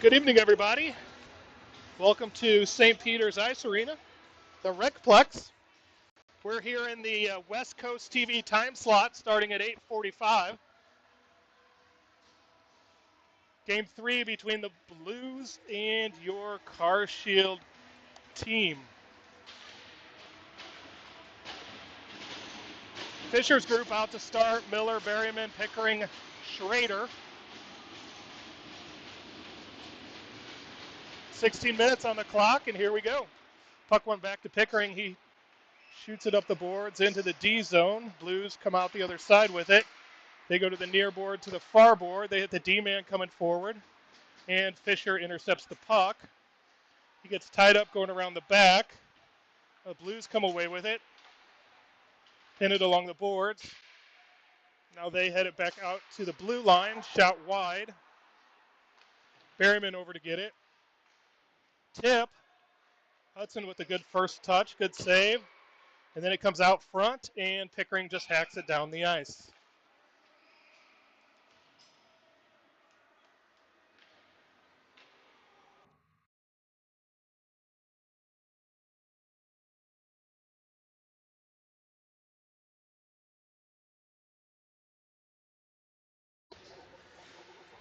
Good evening, everybody. Welcome to St. Peter's Ice Arena, the Recplex. We're here in the West Coast TV time slot starting at 8:45. Game 3 between the Blues and your Carshield team. Fisher's group out to start: Miller, Berryman, Pickering, Schrader. 16 minutes on the clock, and here we go. Puck went back to Pickering. He shoots it up the boards into the D zone. Blues come out the other side with it. They go to the near board to the far board. They hit the D-man coming forward, and Fisher intercepts the puck. He gets tied up going around the back. The Blues come away with it, pin it along the boards. Now they head it back out to the blue line, shot wide. Berryman over to get it. Tip. Hudson with a good first touch, good save. And then it comes out front, and Pickering just hacks it down the ice.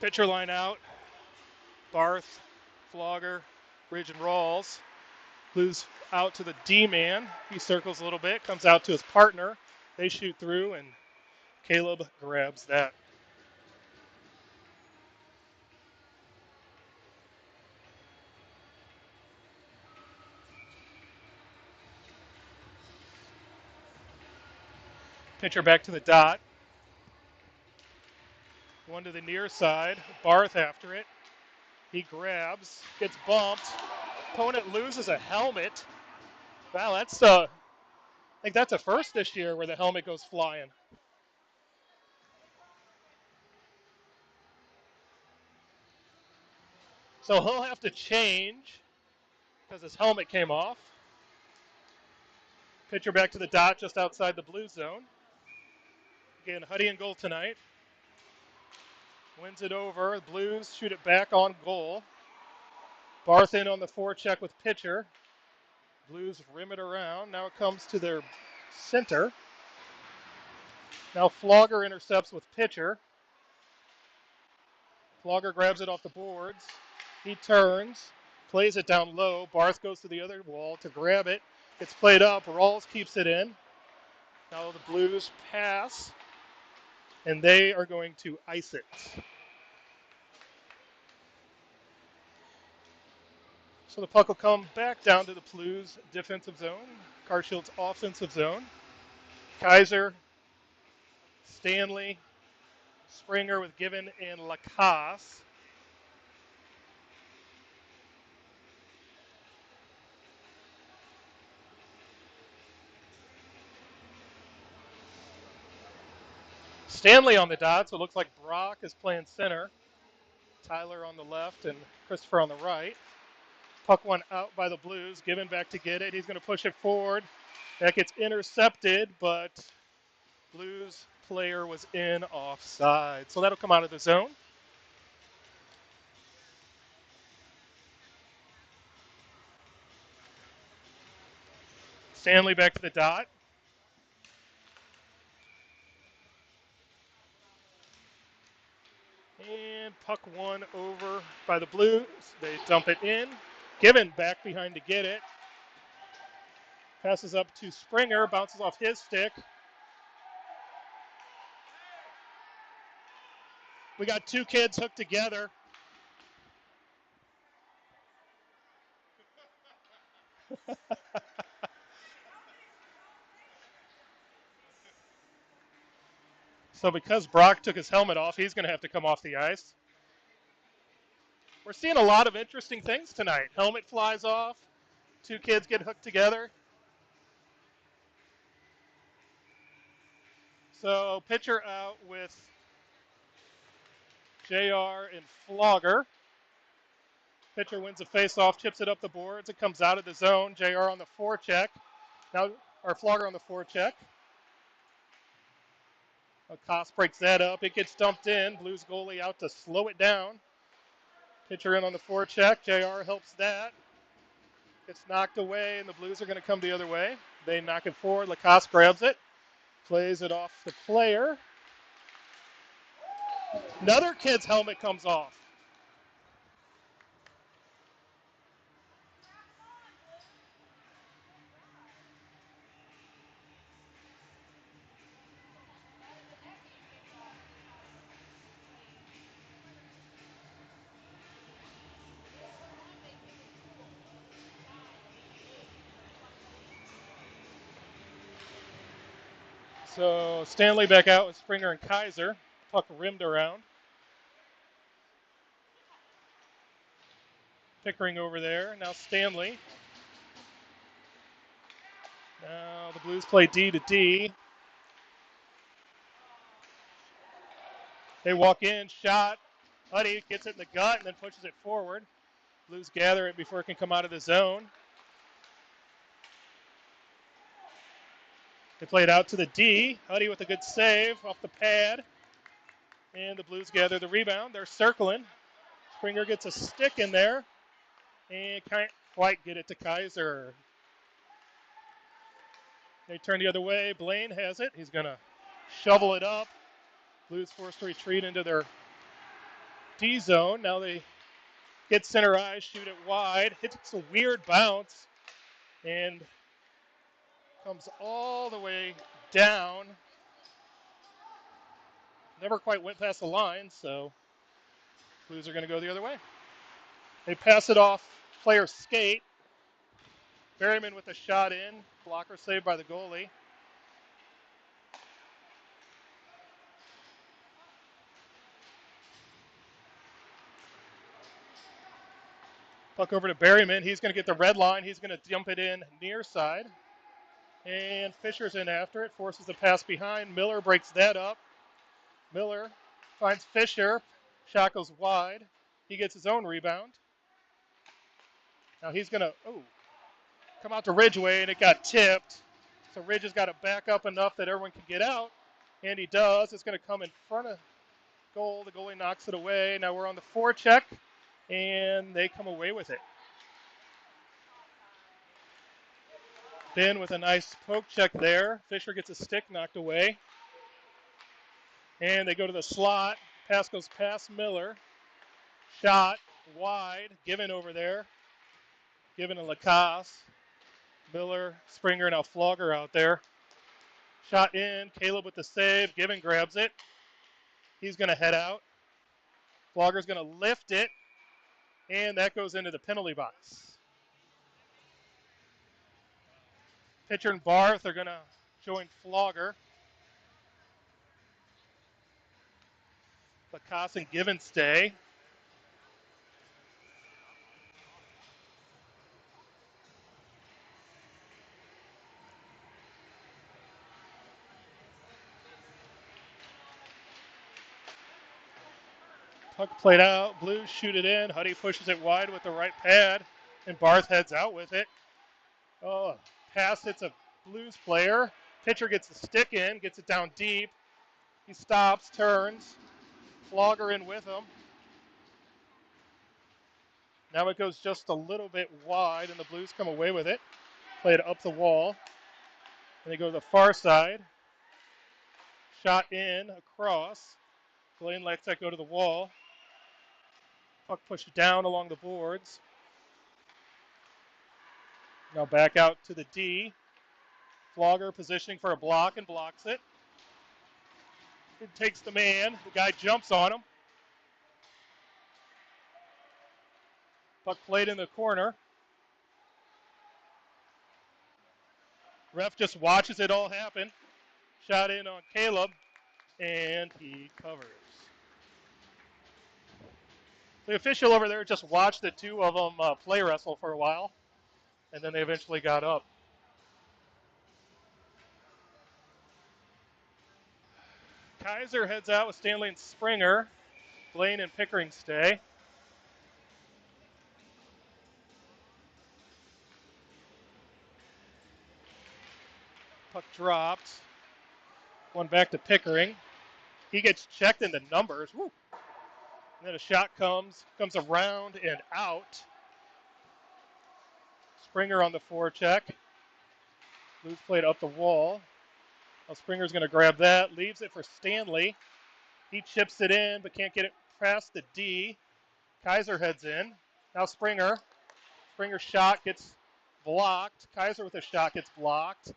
Pitcher line out. Barth, Flogger, Ridge, and Rawls. Blues out to the D-man. He circles a little bit, comes out to his partner. They shoot through, and Caleb grabs that. Pitcher back to the dot. One to the near side. Barth after it. He grabs, gets bumped. Opponent loses a helmet. Wow, I think that's a first this year where the helmet goes flying. So he'll have to change because his helmet came off. Pitcher back to the dot just outside the blue zone. Again, Huddy in goal tonight. Wins it over. The Blues shoot it back on goal. Barth in on the forecheck with Pitcher. Blues rim it around. Now it comes to their center. Now Flogger intercepts with Pitcher. Flogger grabs it off the boards. He turns, plays it down low. Barth goes to the other wall to grab it. It's played up. Rawls keeps it in. Now the Blues pass, and they are going to ice it. So the puck will come back down to the Blues defensive zone, Carshield's offensive zone. Kaiser, Stanley, Springer with Given and Lacasse. Stanley on the dot, so it looks like Brock is playing center. Tyler on the left and Christopher on the right. Puck went out by the Blues. Given back to get it. He's going to push it forward. That gets intercepted, but Blues player was in offside. So that'll come out of the zone. Stanley back to the dot. And puck one over by the Blues. They dump it in. Given back behind to get it. Passes up to Springer. Bounces off his stick. We got two kids hooked together. So because Brock took his helmet off, he's going to have to come off the ice. We're seeing a lot of interesting things tonight. Helmet flies off. Two kids get hooked together. So pitcher out with JR and Flogger. Pitcher wins the face-off, chips it up the boards. It comes out of the zone. JR on the forecheck. Now, our Flogger on the forecheck. Lacasse breaks that up. It gets dumped in. Blues goalie out to slow it down. Pitcher in on the forecheck. JR helps that. Gets knocked away, and the Blues are going to come the other way. They knock it forward. Lacoste grabs it. Plays it off the player. Another kid's helmet comes off. So Stanley back out with Springer and Kaiser. Puck rimmed around. Pickering over there. Now Stanley. Now the Blues play D to D. They walk in, shot. Huddy gets it in the gut and then pushes it forward. Blues gather it before it can come out of the zone. They play it out to the D. Huddy with a good save off the pad. And the Blues gather the rebound. They're circling. Springer gets a stick in there and can't quite get it to Kaiser. They turn the other way. Blaine has it. He's going to shovel it up. Blues forced to retreat into their D zone. Now they get center ice, shoot it wide. Hits a weird bounce and comes all the way down. Never quite went past the line, so Blues are going to go the other way. They pass it off player skate. Berryman with a shot in. Blocker saved by the goalie. Puck over to Berryman. He's going to get the red line. He's going to dump it in near side. And Fisher's in after it. Forces the pass behind. Miller breaks that up. Miller finds Fisher. Shot goes wide. He gets his own rebound. Now he's going to come out to Ridgeway, and it got tipped. So Ridge has got to back up enough that everyone can get out. And he does. It's going to come in front of goal. The goalie knocks it away. Now we're on the forecheck, and they come away with it. Ben with a nice poke check there. Fisher gets a stick knocked away. And they go to the slot. Pass goes past Miller. Shot wide. Given over there. Given to Lacoste. Miller, Springer, now Flogger out there. Shot in. Caleb with the save. Given grabs it. He's going to head out. Flogger's going to lift it. And that goes into the penalty box. Pitcher and Barth are going to join Flogger. Lacoste and Given stay. Puck played out. Blues shoot it in. Huddy pushes it wide with the right pad. And Barth heads out with it. Oh, pass hits a Blues player. Pitcher gets the stick in. Gets it down deep. He stops, turns. Flogger in with him. Now it goes just a little bit wide, and the Blues come away with it. Play it up the wall. And they go to the far side. Shot in, across. Blaine lets that go to the wall. Puck pushed down along the boards. Now back out to the D. Flogger positioning for a block and blocks it. It takes the man. The guy jumps on him. Puck played in the corner. Ref just watches it all happen. Shot in on Caleb, and he covers. The official over there just watched the two of them play wrestle for a while, and then they eventually got up. Kaiser heads out with Stanley and Springer. Blaine and Pickering stay. Puck dropped. One back to Pickering. He gets checked in the numbers. Woo. And then a shot comes around and out. Springer on the forecheck. Blues played up the wall. Well, Springer's going to grab that, leaves it for Stanley. He chips it in, but can't get it past the D. Kaiser heads in. Now Springer. Springer's shot gets blocked. Kaiser with a shot gets blocked.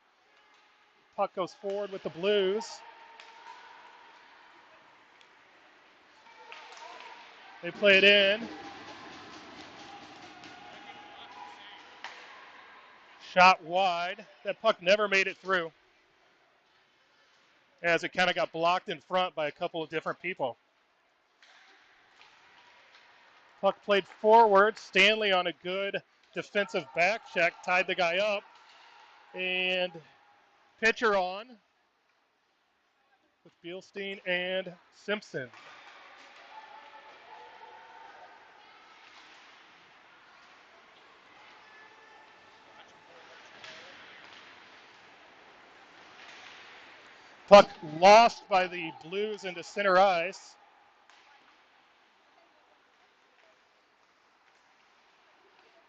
Puck goes forward with the Blues. They play it in. Shot wide. That puck never made it through, as it kind of got blocked in front by a couple of different people. Puck played forward. Stanley on a good defensive back check tied the guy up. And pitcher on with Bielstein and Simpson. Puck lost by the Blues into center ice.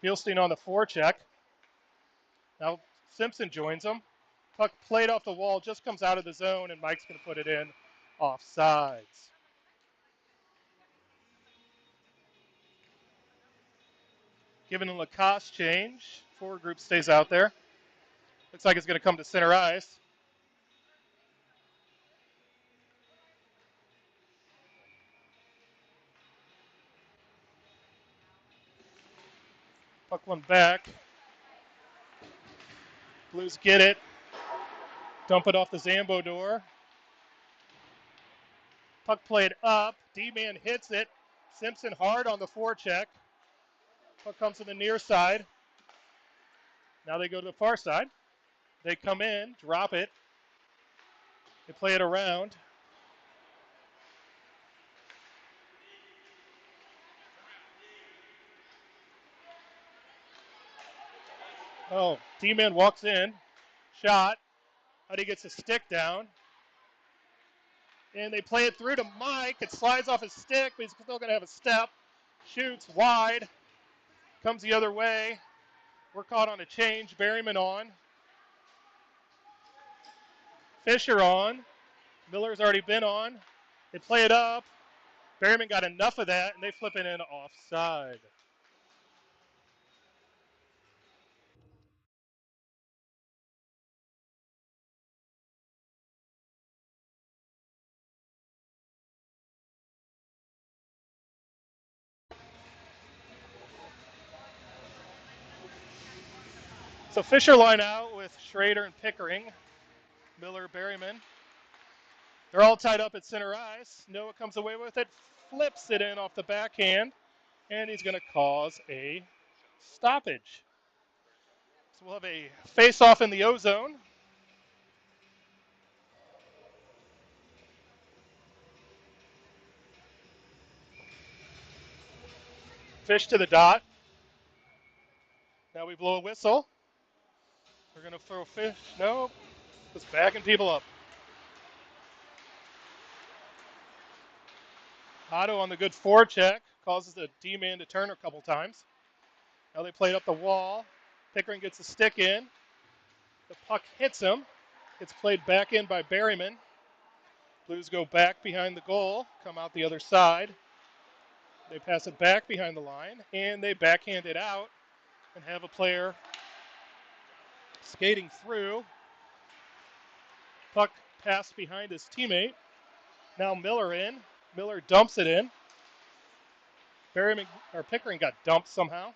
Bielstein on the forecheck. Now Simpson joins him. Puck played off the wall, just comes out of the zone, and Mike's going to put it in offsides. Given the Lacoste change, forward group stays out there. Looks like it's going to come to center ice. Puck one back. Blues get it. Dump it off the Zambo door. Puck played up. D-man hits it. Simpson hard on the forecheck. Puck comes to the near side. Now they go to the far side. They come in, drop it. They play it around. Oh, D-man walks in. Shot. Huddy gets a stick down. And they play it through to Mike. It slides off his stick, but he's still going to have a step. Shoots wide. Comes the other way. We're caught on a change. Berryman on. Fisher on. Miller's already been on. They play it up. Berryman got enough of that, and they flip it in offside. So Fisher line out with Schrader and Pickering. Miller, Berryman. They're all tied up at center ice. Noah comes away with it, flips it in off the backhand, and he's going to cause a stoppage. So we'll have a face-off in the O-zone. Fish to the dot. Now we blow a whistle. We're going to throw Fish. No, just backing people up. Otto on the good forecheck causes the D-man to turn a couple times. Now they play it up the wall. Pickering gets the stick in. The puck hits him. It's played back in by Berryman. Blues go back behind the goal, come out the other side. They pass it back behind the line, and they backhand it out and have a player skating through. Puck passed behind his teammate. Now Miller in. Miller dumps it in. Pickering got dumped somehow.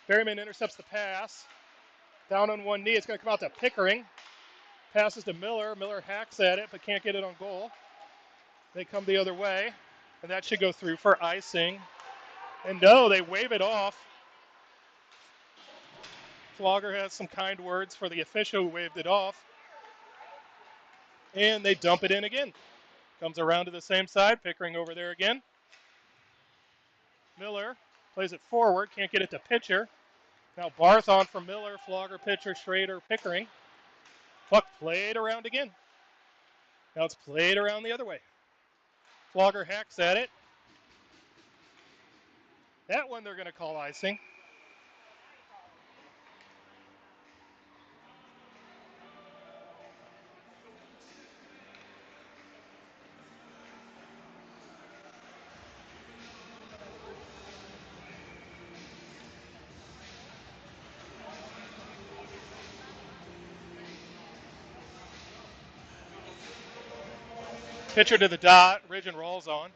Berryman intercepts the pass. Down on one knee, it's going to come out to Pickering. Passes to Miller. Miller hacks at it, but can't get it on goal. They come the other way, and that should go through for icing. And no, they wave it off. Flogger has some kind words for the official who waved it off. And they dump it in again. Comes around to the same side. Pickering over there again. Miller plays it forward. Can't get it to pitcher. Now Barth on for Miller. Flogger, pitcher, Schrader, Pickering. Puck played around again. Now it's played around the other way. Flogger hacks at it. That one they're going to call icing. Pitcher to the dot. Ridge and rolls on.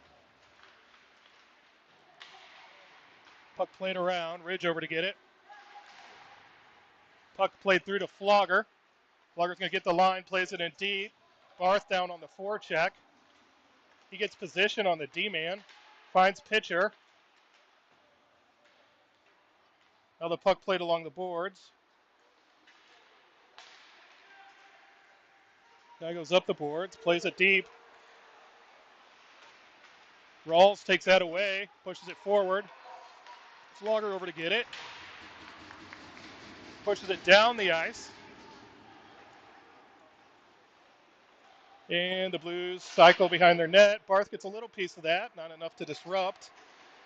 Puck played around. Ridge over to get it. Puck played through to Flogger. Flogger's going to get the line, plays it in deep. Barth down on the forecheck. He gets position on the D-man. Finds pitcher. Now the puck played along the boards. Now goes up the boards, plays it deep. Rawls takes that away, pushes it forward. Flogger over to get it. Pushes it down the ice. And the Blues cycle behind their net. Barth gets a little piece of that, not enough to disrupt.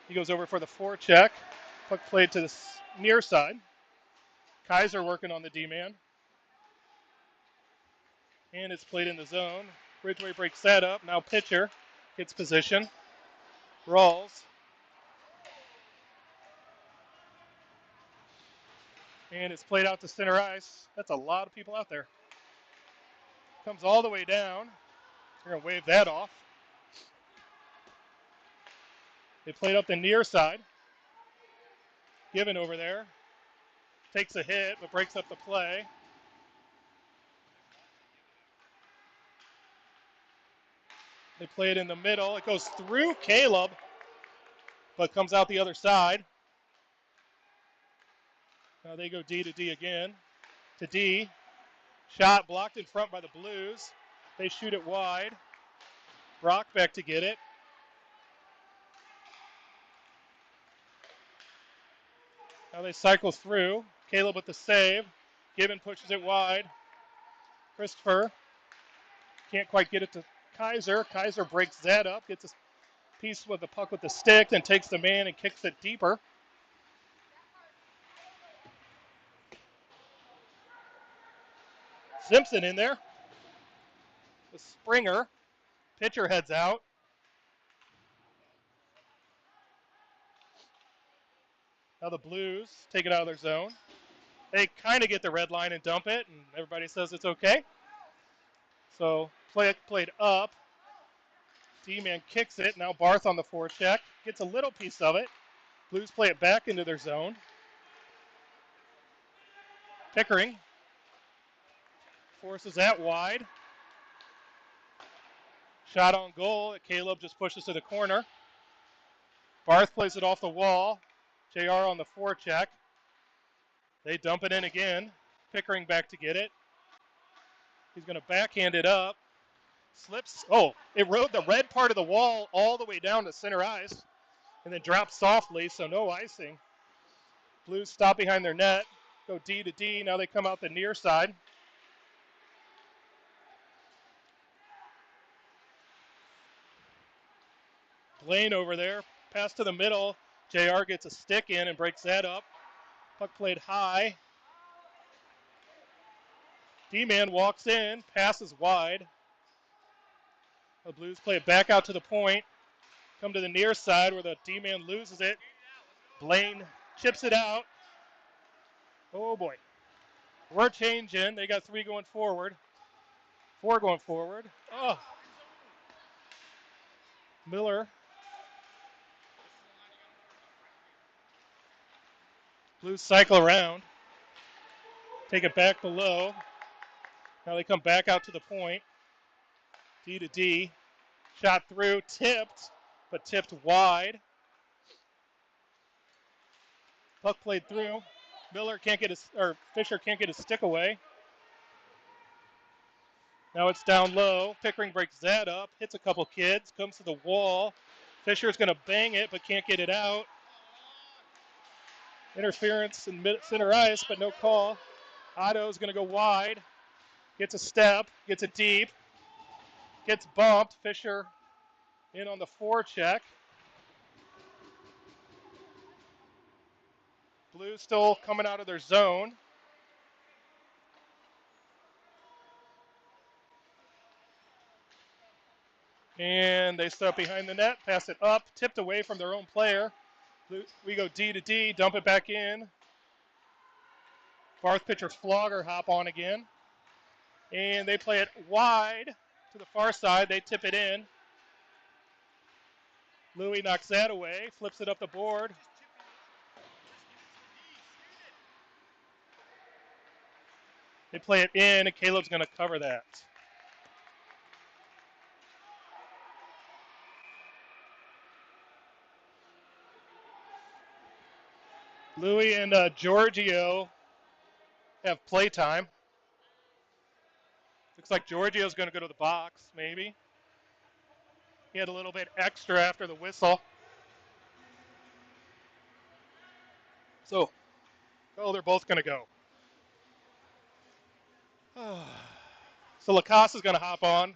He goes over for the forecheck. Puck played to the near side. Kaiser working on the D-man. And it's played in the zone. Ridgway breaks that up. Now pitcher gets position. Rawls. And it's played out to center ice. That's a lot of people out there. Comes all the way down. We're going to wave that off. They played up the near side. Given over there. Takes a hit, but breaks up the play. They play it in the middle. It goes through Caleb, but comes out the other side. Now they go D to D again. To D. Shot blocked in front by the Blues. They shoot it wide. Brockbeck to get it. Now they cycle through. Caleb with the save. Gibbon pushes it wide. Christopher can't quite get it to Kaiser. Kaiser breaks that up. Gets a piece with the puck with the stick. Then takes the man and kicks it deeper. Simpson in there. The Springer. Pitcher heads out. Now the Blues take it out of their zone. They kind of get the red line and dump it, and everybody says it's okay. So played up. D-man kicks it. Now Barth on the forecheck. Gets a little piece of it. Blues play it back into their zone. Pickering forces that wide. Shot on goal. Caleb just pushes to the corner. Barth plays it off the wall. JR on the forecheck. They dump it in again. Pickering back to get it. He's going to backhand it up. Slips. Oh, it rode the red part of the wall all the way down to center ice and then dropped softly, so no icing. Blues stop behind their net. Go D to D. Now they come out the near side. Blaine over there. Pass to the middle. JR gets a stick in and breaks that up. Puck played high. D-man walks in. Passes wide. The Blues play it back out to the point. Come to the near side where the D-man loses it. Blaine chips it out. Oh, boy. We're changing. They got 3 going forward. 4 going forward. Oh. Miller. Blues cycle around. Take it back below. Now they come back out to the point. D to D. Shot through. Tipped, but tipped wide. Puck played through. Fisher can't get his stick away. Now it's down low. Pickering breaks that up. Hits a couple kids. Comes to the wall. Fisher's going to bang it, but can't get it out. Interference in center ice, but no call. Otto's going to go wide. Gets a step. Gets it deep. Gets bumped. Fisher in on the forecheck. Blues still coming out of their zone. And they step behind the net, pass it up, tipped away from their own player. We go D to D, dump it back in. Barth pitcher Flogger hop on again. And they play it wide to the far side. They tip it in. Louis knocks that away, flips it up the board. They play it in, and Caleb's going to cover that. Louis and Giorgio have playtime. Looks like Giorgio's going to go to the box, maybe. He had a little bit extra after the whistle. So, they're both going to go. So Lacoste is going to hop on.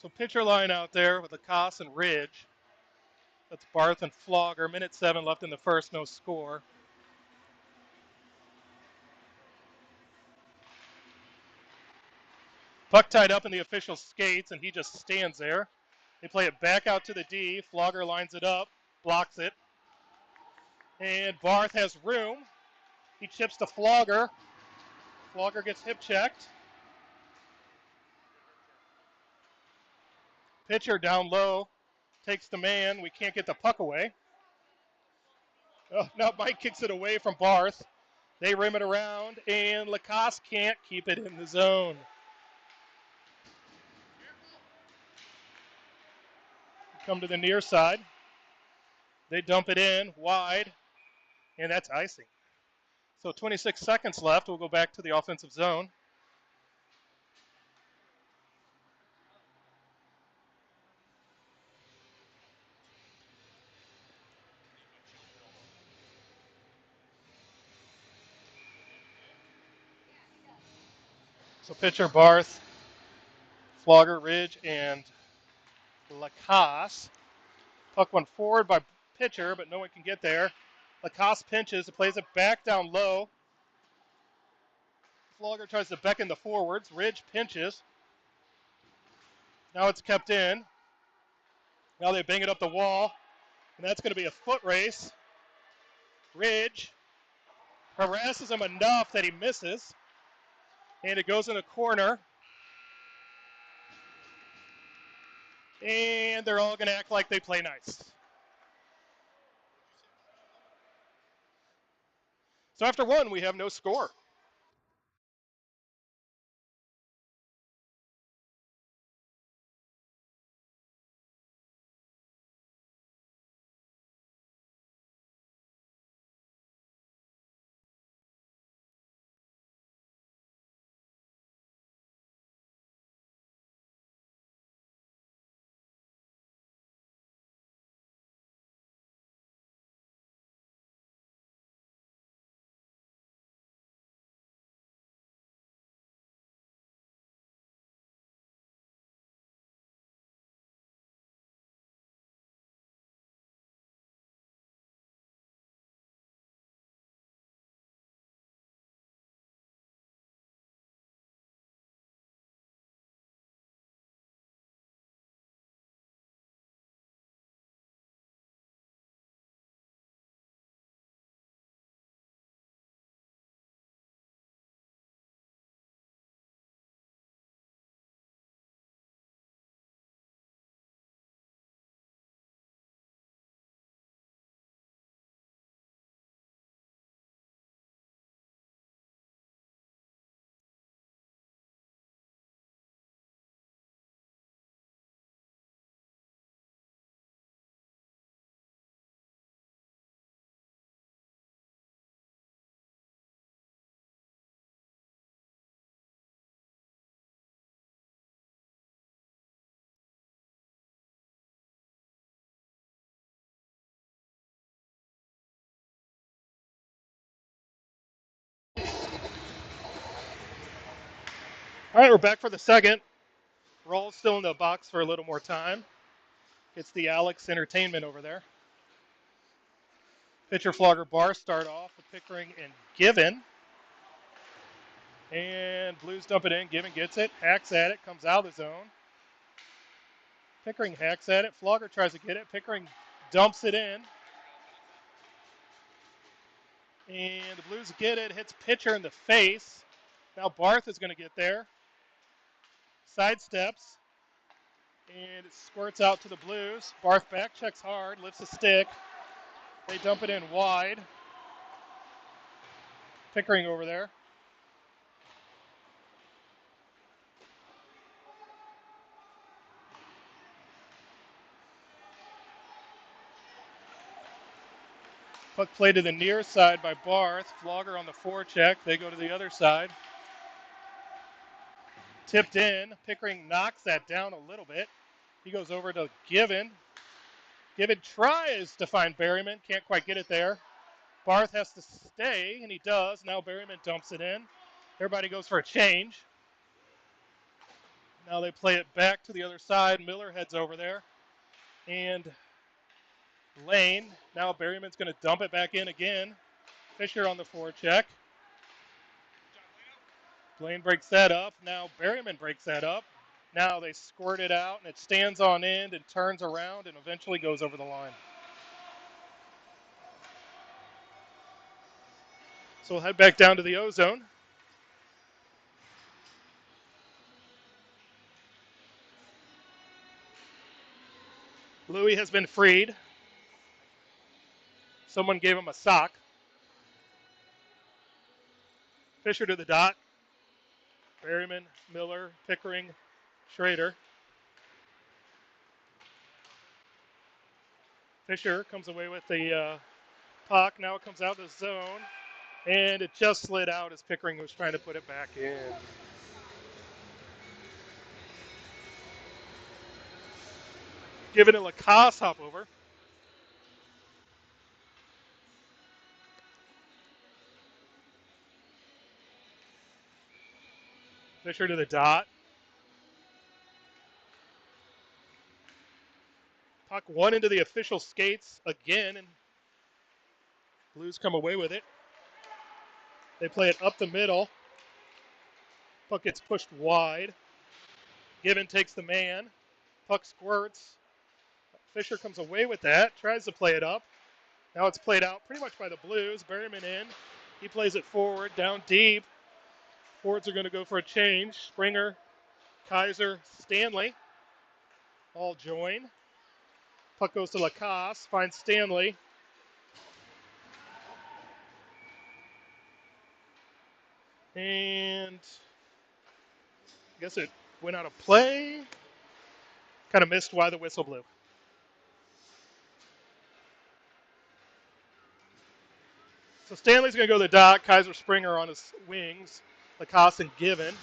So pitcher line out there with Lacoste and Ridge. That's Barth and Flogger. Minute 7 left in the first, no score. Puck tied up in the official skates, and he just stands there. They play it back out to the D. Flogger lines it up, blocks it. And Barth has room. He chips to Flogger. Flogger gets hip checked. Pitcher down low takes the man. We can't get the puck away. Oh, now Mike kicks it away from Barth. They rim it around, and Lacoste can't keep it in the zone. Come to the near side. They dump it in wide, and that's icing. So 26 seconds left. We'll go back to the offensive zone. So pitcher Barth, Flogger, Ridge, and Lacoste. Puck went forward by pitcher, but no one can get there. Lacoste pinches, plays it back down low. Flogger tries to beckon the forwards. Ridge pinches. Now it's kept in. Now they bang it up the wall, and that's going to be a foot race. Ridge harasses him enough that he misses, and it goes in the corner. And they're all going to act like they play nice. So after one, we have no score. All right, we're back for the second. Rawls still in the box for a little more time. It's the Alex Entertainment over there. Pitcher Flogger Bar start off with Pickering and Given. And Blues dump it in. Given gets it. Hacks at it. Comes out of the zone. Pickering hacks at it. Flogger tries to get it. Pickering dumps it in. And the Blues get it. Hits pitcher in the face. Now Barth is going to get there. Sidesteps. And it squirts out to the Blues. Barth back checks hard. Lifts a stick. They dump it in wide. Pickering over there. Puck play to the near side by Barth. Flogger on the forecheck. They go to the other side. Tipped in. Pickering knocks that down a little bit. He goes over to Given. Given tries to find Berryman. Can't quite get it there. Barth has to stay, and he does. Now Berryman dumps it in. Everybody goes for a change. Now they play it back to the other side. Miller heads over there. And Lane. Now Berryman's going to dump it back in again. Fisher on the forecheck. Blaine breaks that up. Now Berryman breaks that up. Now they squirt it out, and it stands on end and turns around and eventually goes over the line. So we'll head back down to the O-Zone. Louis has been freed. Someone gave him a sock. Fisher to the dot. Berryman, Miller, Pickering, Schrader. Fisher comes away with the puck. Now it comes out of the zone. And it just slid out as Pickering was trying to put it back in. Giving it a Lacoste hop over. Fisher to the dot. Puck won into the official skates again, and Blues come away with it. They play it up the middle. Puck gets pushed wide. Given takes the man. Puck squirts. Fisher comes away with that, tries to play it up. Now it's played out pretty much by the Blues. Berryman in. He plays it forward, down deep. Forwards are going to go for a change. Springer, Kaiser, Stanley all join. Puck goes to Lacoste, finds Stanley. And I guess it went out of play. Kind of missed why the whistle blew. So Stanley's going to go to the dot. Kaiser Springer on his wings. Lacoste and Given.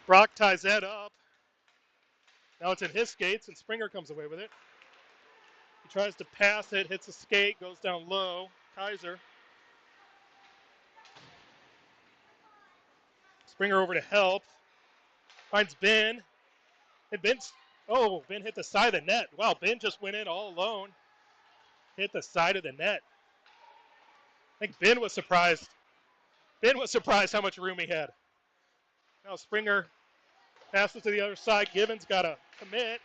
Brock ties that up. Now it's in his skates, and Springer comes away with it. He tries to pass it, hits a skate, goes down low. Kaiser. Springer over to help. Finds Ben. And Ben hit the side of the net. Wow, Ben just went in all alone. Hit the side of the net. I think Ben was surprised. Ben was surprised how much room he had. Now Springer passes to the other side. Given's got to commit.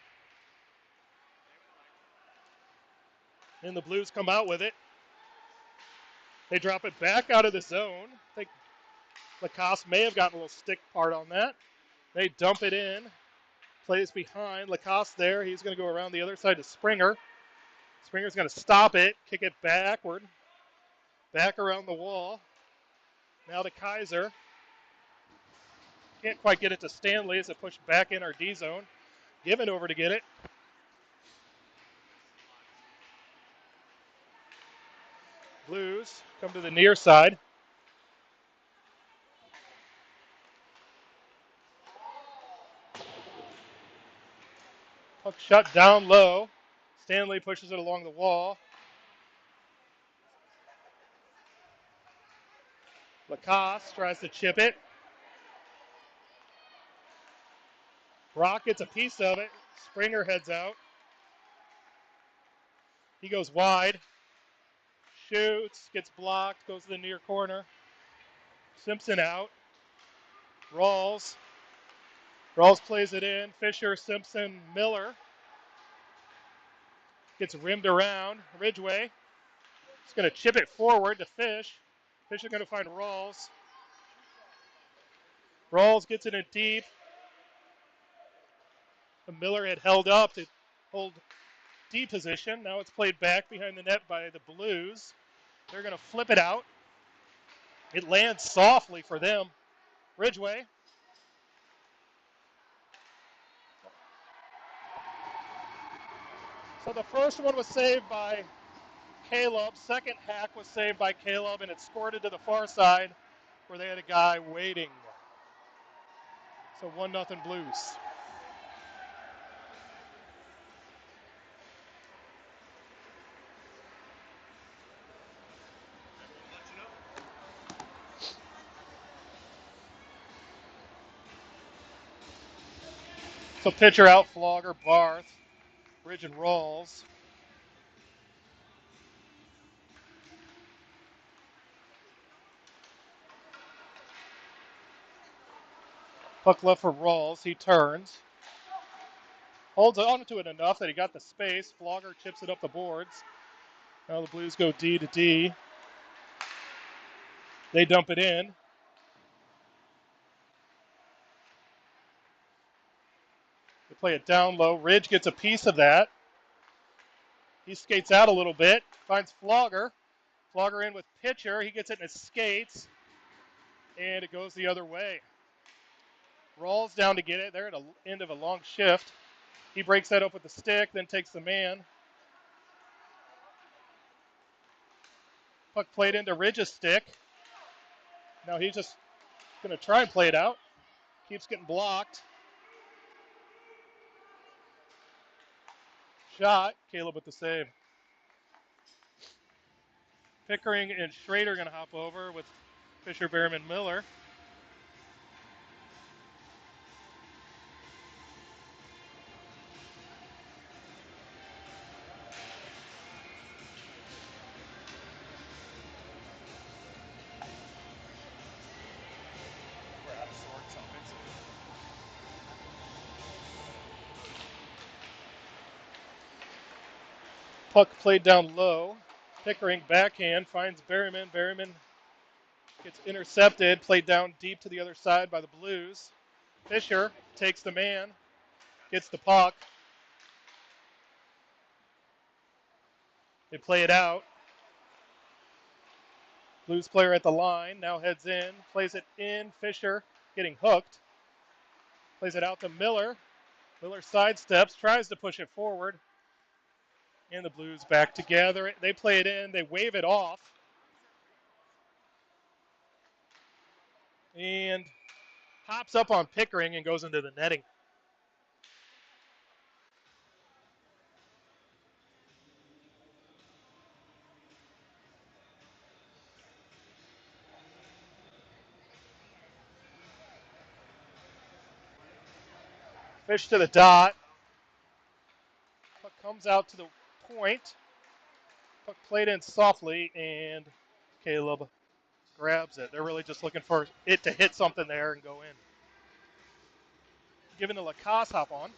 And the Blues come out with it. They drop it back out of the zone. I think Lacoste may have gotten a little stick part on that. They dump it in. Plays behind. Lacoste there. He's going to go around the other side to Springer. Springer's going to stop it. Kick it backward. Back around the wall. Now to Kaiser. Can't quite get it to Stanley as it pushed back in our D zone. Given over to get it. Blues come to the near side. Puck shut down low. Stanley pushes it along the wall. Lacoste tries to chip it. Rock gets a piece of it. Springer heads out. He goes wide. Shoots. Gets blocked. Goes to the near corner. Simpson out. Rawls. Rawls plays it in. Fisher, Simpson, Miller. Gets rimmed around. Ridgway. He's going to chip it forward to Fish. Fish is going to find Rawls. Rawls gets it in deep. Miller had held up to hold D position. Now it's played back behind the net by the Blues. They're going to flip it out. It lands softly for them. Ridgway. So the first one was saved by Caleb. Second hack was saved by Caleb, and it squirted to the far side where they had a guy waiting. So 1-0 Blues. So pitcher out, Flogger, Barth, Ridge and Rawls. Puck left for Rawls. He turns. Holds on to it enough that he got the space. Flogger chips it up the boards. Now the Blues go D to D. They dump it in. They play it down low. Ridge gets a piece of that. He skates out a little bit. Finds Flogger. Flogger in with pitcher. He gets it in his skates. And it goes the other way. Rawls down to get it. They're at the end of a long shift. He breaks that up with the stick, then takes the man. Puck played into Ridge's stick. Now he's just going to try and play it out. Keeps getting blocked. Shot. Caleb with the save. Pickering and Schrader going to hop over with Fisher, Behrman, Miller. Puck played down low. Pickering backhand finds Berryman. Berryman gets intercepted, played down deep to the other side by the Blues. Fisher takes the man, gets the puck. They play it out. Blues player at the line, now heads in, plays it in. Fisher getting hooked. Plays it out to Miller. Miller sidesteps, tries to push it forward. And the Blues back together. They play it in, they wave it off. And hops up on Pickering and goes into the netting. Fish to the dot. Puck comes out to the point. Puck played in softly, and Caleb grabs it. They're really just looking for it to hit something there and go in. Giving the Lacoste hop on.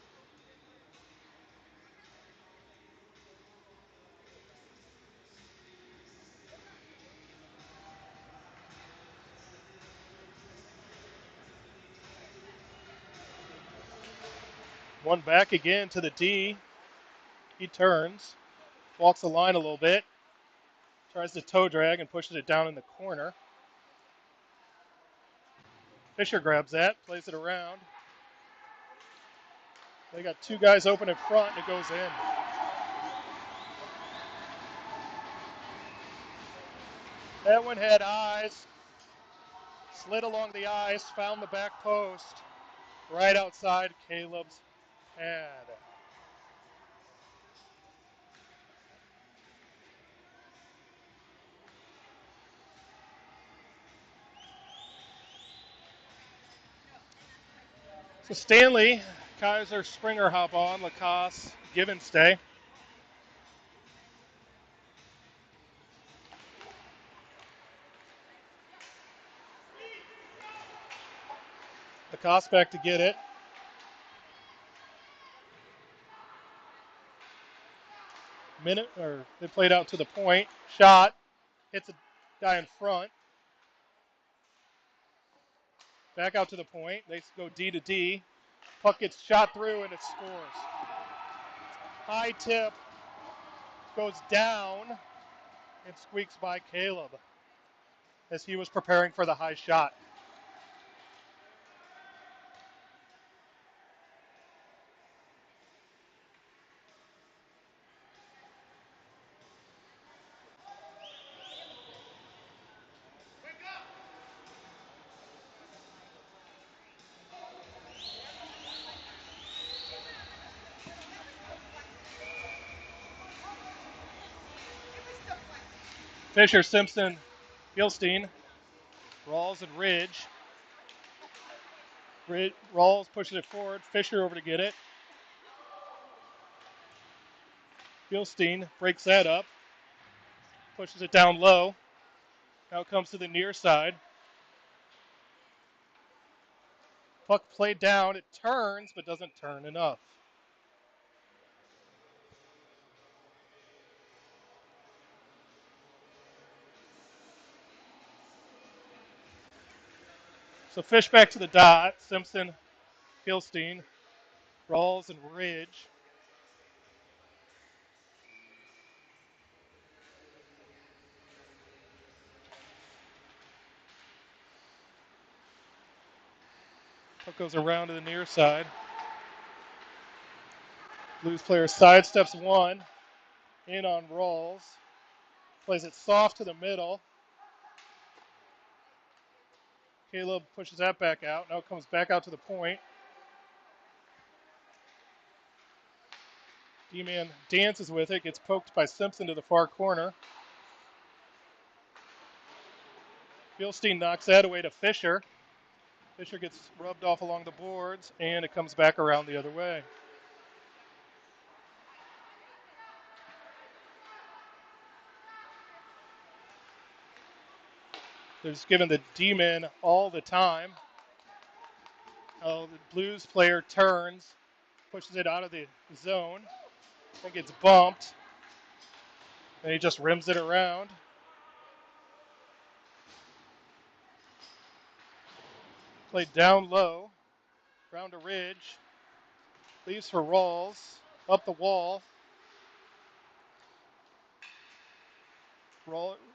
One back again to the D. He turns, walks the line a little bit, tries to toe drag and pushes it down in the corner. Fisher grabs that, plays it around. They got two guys open in front, and it goes in. That one had eyes, slid along the ice, found the back post, right outside Caleb's pad. So Stanley Kaiser, Springer hop on, Lacoste, give and stay. Lacoste back to get it. They played out to the point. Shot, hits a guy in front. Back out to the point. They go D to D. Puck gets shot through and it scores. High tip goes down and squeaks by Caleb as he was preparing for the high shot. Fisher, Simpson, Gilstein, Rawls and Ridge. Rawls pushes it forward. Fisher over to get it. Gilstein breaks that up. Pushes it down low. Now it comes to the near side. Puck played down. It turns, but doesn't turn enough. So Fish back to the dot. Simpson, Gilstein, Rawls, and Ridge. Puck goes around to the near side. Blues player sidesteps one. In on Rawls. Plays it soft to the middle. Caleb pushes that back out. Now it comes back out to the point. D-man dances with it. Gets poked by Simpson to the far corner. Gilstein knocks that away to Fisher. Fisher gets rubbed off along the boards, and it comes back around the other way. They're just giving the D-man all the time. Oh, the Blues player turns, pushes it out of the zone, and gets bumped. And he just rims it around. Played down low, round a Ridge. Leaves for Rawls, up the wall.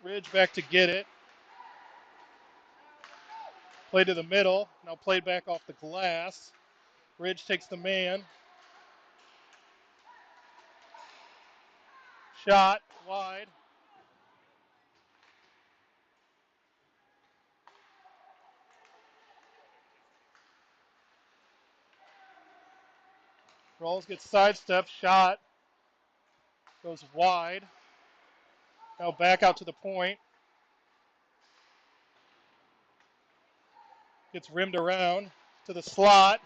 Ridge back to get it. Play to the middle, now played back off the glass. Ridge takes the man. Shot, wide. Rawls gets sidestepped, shot. Goes wide. Now back out to the point. Gets rimmed around to the slot.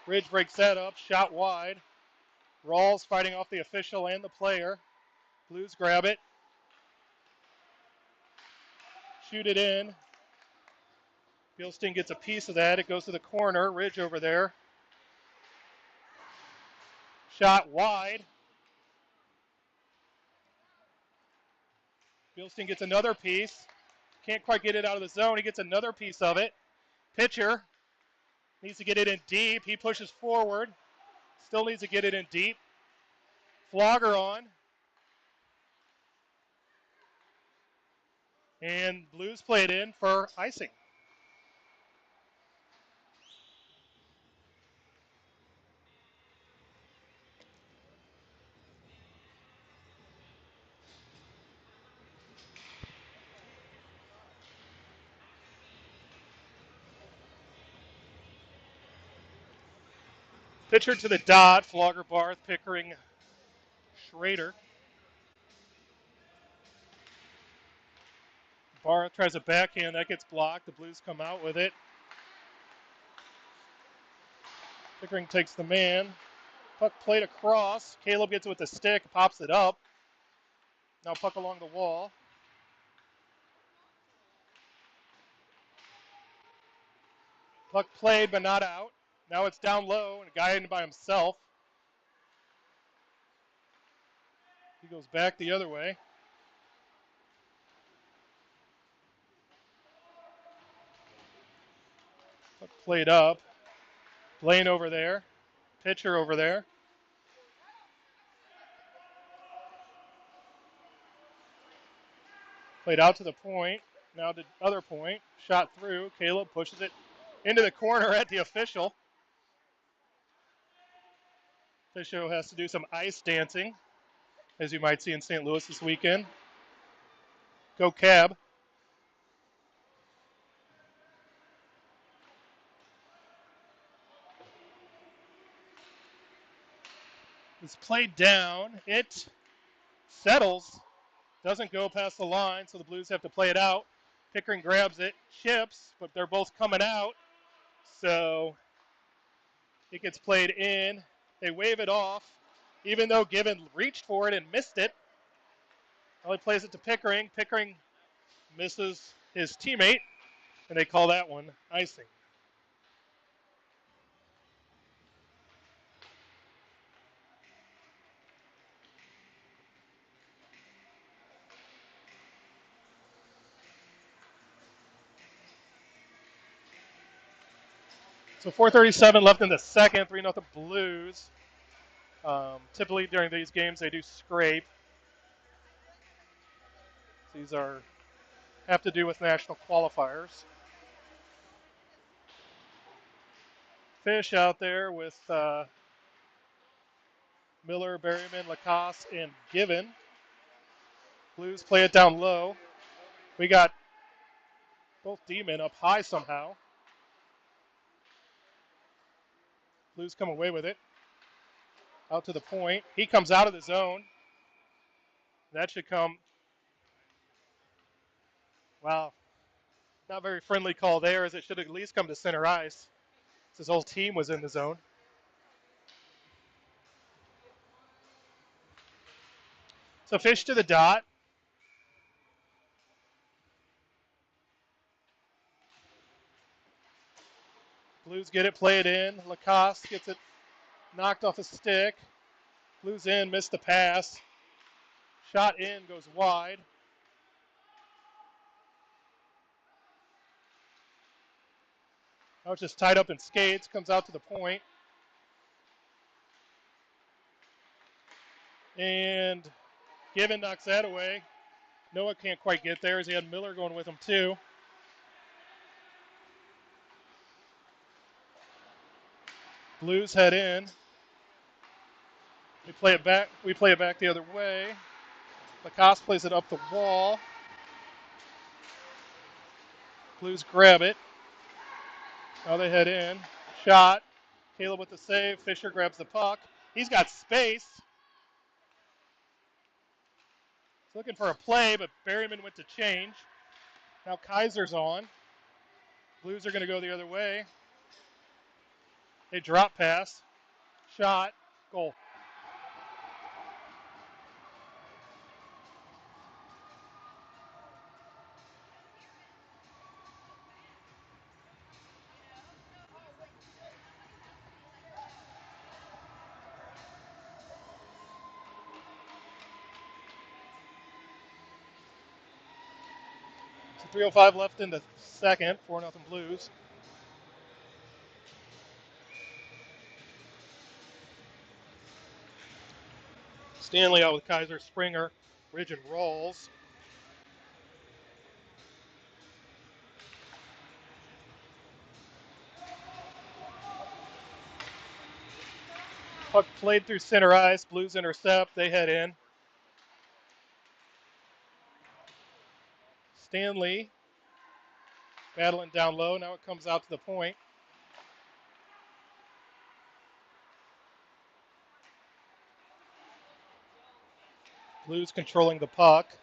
Ridge breaks that up, shot wide. Rawls fighting off the official and the player. Blues grab it. Shoot it in. Gilstein gets a piece of that. It goes to the corner. Ridge over there. Shot wide. Gilstein gets another piece. Can't quite get it out of the zone. He gets another piece of it. Pitcher needs to get it in deep. He pushes forward. Still needs to get it in deep. Flogger on. And Blues play it in for icing. Pitcher to the dot. Flogger, Barth, Pickering, Schrader. Barth tries a backhand. That gets blocked. The Blues come out with it. Pickering takes the man. Puck played across. Caleb gets it with the stick, pops it up. Now puck along the wall. Puck played but not out. Now it's down low and a guy in by himself. He goes back the other way. Puck played up. Blaine over there. Pitcher over there. Played out to the point. Now to the other point. Shot through. Caleb pushes it into the corner at the official. Official has to do some ice dancing, as you might see in St. Louis this weekend. Go Cab. It's played down. It settles. Doesn't go past the line, so the Blues have to play it out. Pickering grabs it, chips, but they're both coming out. So it gets played in. They wave it off, even though Given reached for it and missed it. Now he plays it to Pickering. Pickering misses his teammate, and they call that one icing. So 4:37 left in the second, 3-0 Blues. Typically during these games they do scrape. These have to do with national qualifiers. Fish out there with Miller, Berryman, Lacoste, and Given. Blues play it down low. We got both D-men up high somehow. Blues come away with it. Out to the point. He comes out of the zone. That should come. Wow. Not very friendly call there, as it should at least come to center ice. His whole team was in the zone. So Fish to the dot. Blues get it, play it in. Lacoste gets it knocked off a stick. Blues in, missed the pass. Shot in, goes wide. Now it's just tied up in skates, comes out to the point. And Given knocks that away. Noah can't quite get there as he had Miller going with him too. Blues head in. We play it back the other way. Lacoste plays it up the wall. Blues grab it. Now they head in. Shot. Caleb with the save. Fisher grabs the puck. He's got space. He's looking for a play, but Berryman went to change. Now Kaiser's on. Blues are going to go the other way. They drop pass. Shot. Goal. So 3:05 left in the second. 4-0 Blues. Stanley out with Kaiser, Springer, Ridge, and Rawls. Puck played through center ice. Blues intercept. They head in. Stanley battling down low. Now it comes out to the point. Blues controlling the puck.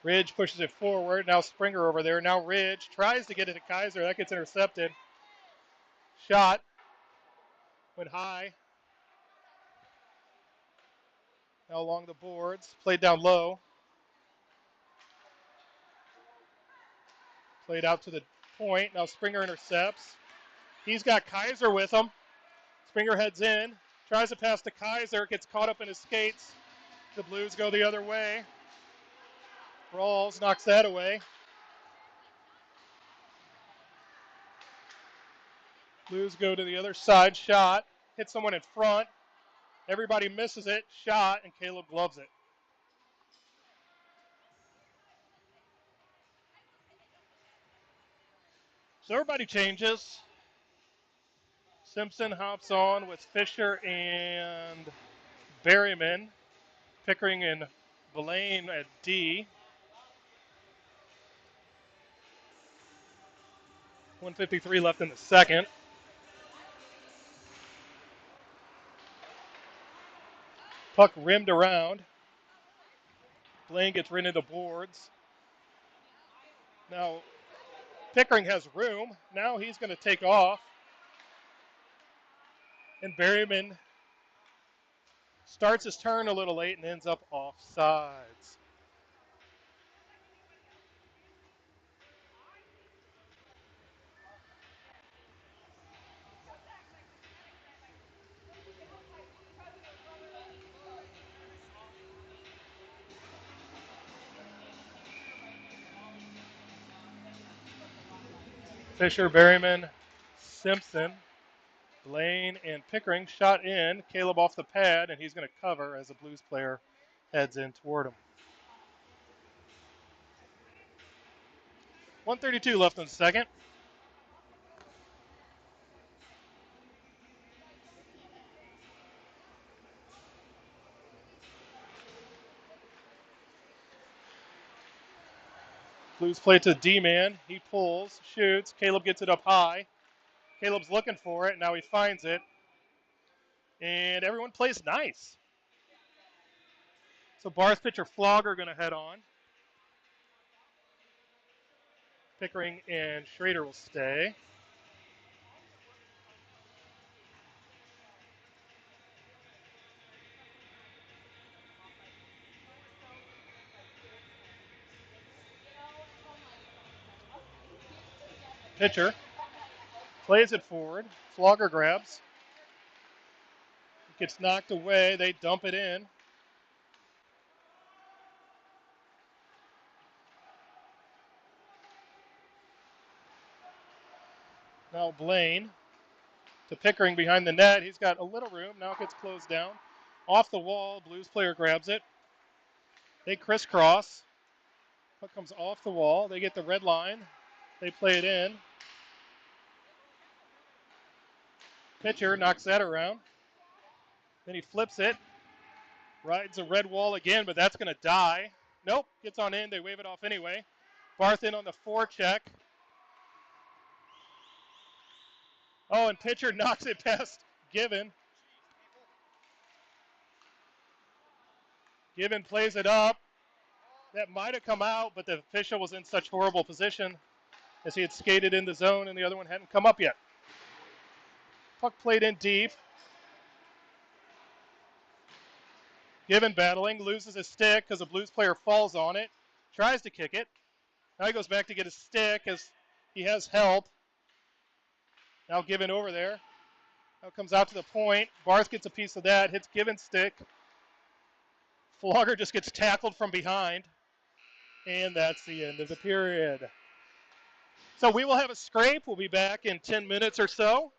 Ridge pushes it forward. Now Springer over there. Now Ridge tries to get it to Kaiser. That gets intercepted. Shot went high. Now along the boards. Played down low. Played out to the point. Now Springer intercepts. He's got Kaiser with him. Springer heads in. Tries to pass to Kaiser. Gets caught up in his skates. The Blues go the other way. Rawls knocks that away. Blues go to the other side. Shot. Hits someone in front. Everybody misses it. Shot. And Caleb gloves it. So everybody changes. Simpson hops on with Fisher and Berryman. Pickering and Blaine at D. 1:53 left in the second. Puck rimmed around. Blaine gets rid of the boards. Now Pickering has room. Now he's going to take off. And Berryman starts his turn a little late and ends up offsides. Fisher, Berryman, Simpson, Blaine, and Pickering shot in. Caleb off the pad, and he's going to cover as a Blues player heads in toward him. 1:32 left in the second. Blues play to D-man. He pulls, shoots. Caleb gets it up high. Caleb's looking for it. Now he finds it. And everyone plays nice. So Barth pitcher Flogger going to head on. Pickering and Schrader will stay. Pitcher plays it forward. Flogger grabs. It gets knocked away. They dump it in. Now Blaine to Pickering behind the net. He's got a little room. Now it gets closed down. Off the wall. Blues player grabs it. They crisscross. Puck comes off the wall. They get the red line. They play it in. Pitcher knocks that around. Then he flips it. Rides a red wall again, but that's going to die. Nope, gets on in. They wave it off anyway. Barth in on the forecheck. Oh, and pitcher knocks it past Given. Given plays it up. That might have come out, but the official was in such horrible position as he had skated in the zone and the other one hadn't come up yet. Puck played in deep. Given battling, loses his stick because a Blues player falls on it. Tries to kick it. Now he goes back to get his stick as he has help. Now Given over there. Now comes out to the point. Barth gets a piece of that, hits Given's stick. Flogger just gets tackled from behind. And that's the end of the period. So we will have a scrape. We'll be back in 10 minutes or so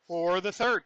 for the third.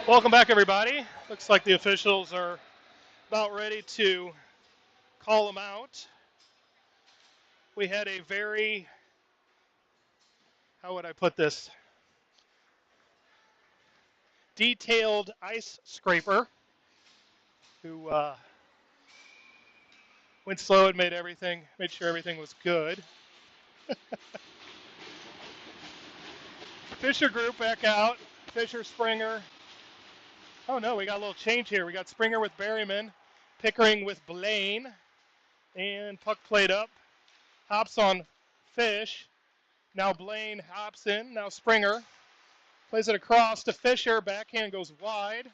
Welcome back, everybody. Looks like the officials are about ready to call them out. We had a very, how would I put this, detailed ice scraper who went slow and made sure everything was good. Fisher group back out. Fisher, Springer. Oh no, we got a little change here. We got Springer with Berryman, Pickering with Blaine, and puck played up. Hops on Fish. Now Blaine hops in. Now Springer plays it across to Fisher. Backhand goes wide.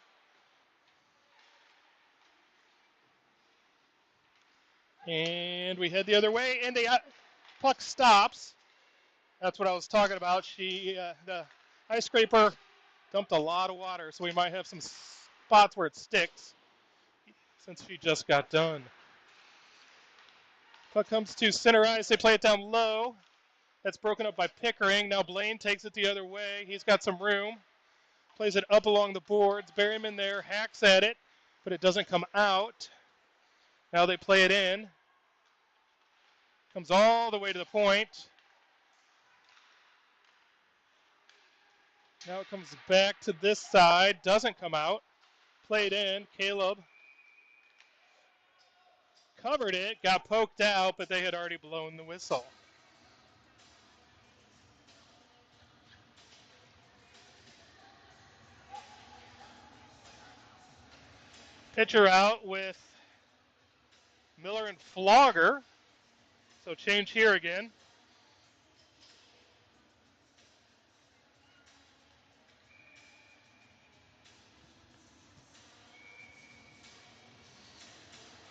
And we head the other way, and the puck stops. That's what I was talking about. The ice scraper dumped a lot of water, so we might have some spots where it sticks since she just got done. Puck comes to center ice. They play it down low. That's broken up by Pickering. Now Blaine takes it the other way. He's got some room. Plays it up along the boards. Berryman there hacks at it, but it doesn't come out. Now they play it in. Comes all the way to the point. Now it comes back to this side. Doesn't come out. Played in. Caleb covered it. Got poked out, but they had already blown the whistle. Pitcher out with Miller and Flogger. So change here again.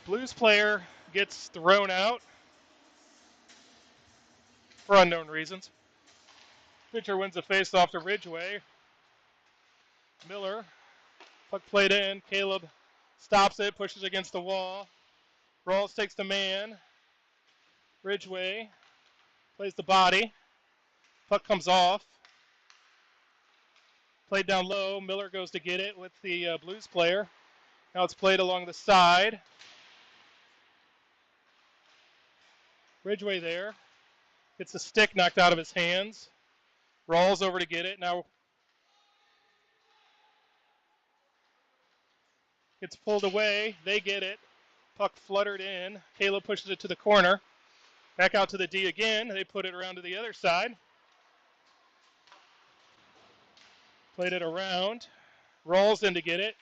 Blues player gets thrown out for unknown reasons. Pitcher wins the faceoff to Ridgway. Miller, puck played in. Caleb stops it, pushes against the wall. Rawls takes the man. Ridgway plays the body. Puck comes off. Played down low. Miller goes to get it with the Blues player. Now it's played along the side. Ridgway there. Gets the stick knocked out of his hands. Rawls over to get it. Now gets pulled away. They get it. Puck fluttered in. Caleb pushes it to the corner. Back out to the D again. They put it around to the other side. Played it around. Rolls in to get it.